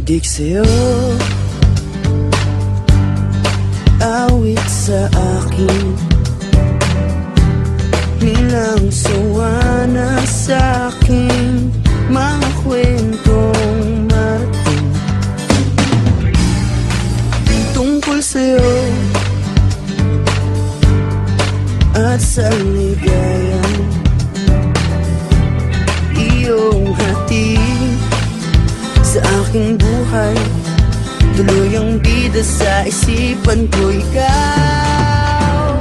Sabik sa'yo, awit sa akin, nilang sawa na sa'king mga kwentong marating tungkol sa'yo at sa ligayang iyong hatid sa aking buhay. Tuloy ang bida sa isipan ko, ikaw.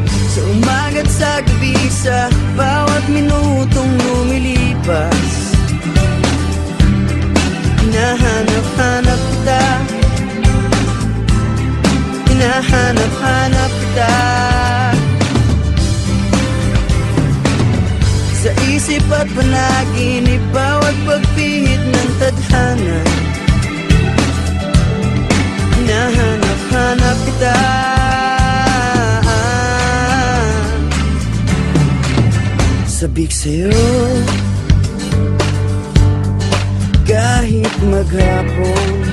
Sa umaga't sa gabi, sa bawat minutong lumilipas, hinahanap-hanap kita, hinahanap-hanap kita. Sa isip at panaginip, bawat pagpihit ng tadhana, hinahanap-hanap kita. Sabik sa'yo, kahit maghapon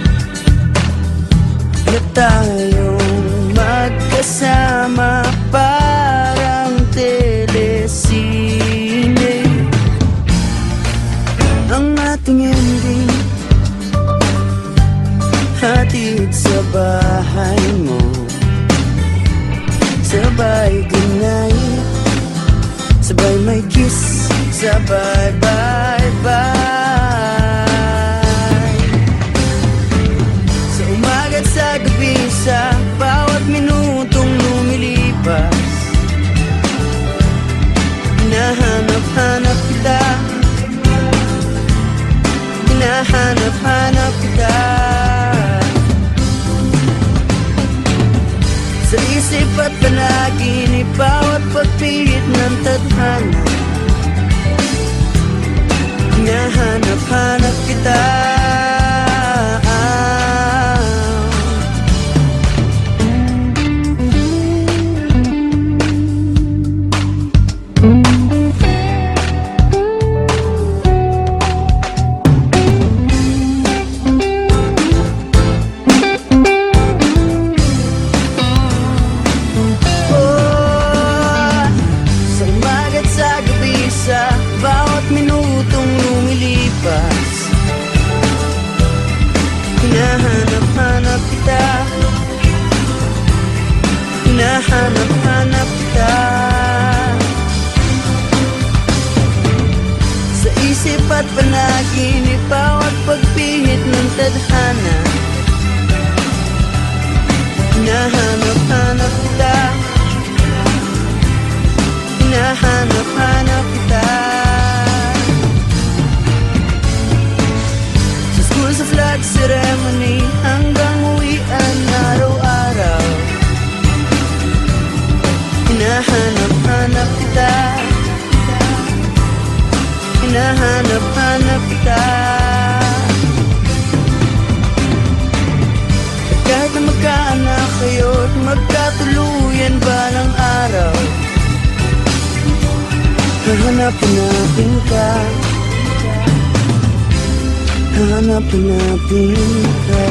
na tayong magkasama, parang telesine ang ating ending, hatid sa bahay mo, sabay goodnight, sabay may kiss, sabay bye-bye. Sa umaga't sa gabi, sa bawat minutong lumilipas, hinahanap-hanap kita, hinahanap-hanap kita. Sa isip at panaginip, bawat pagpihit ng tadhana, hinahanap-hanap kita. Sa bawat minutong lumilipas, hinahanap-hanap kita, hinahanap-hanap kita. Sa isip at panaginip, bawat pagpihit ng tadhana, hinahanap-hanap kita, hinahanap-hanap kita. Sa school, sa flag ceremony, hanggang uwian araw-araw, hinahanap-hanap kita, hinahanap-hanap kita. At kahit na magkaanak kayo at magkatuluyan balang araw, hahanap-hanapin ka, hahanap-hanapin ka.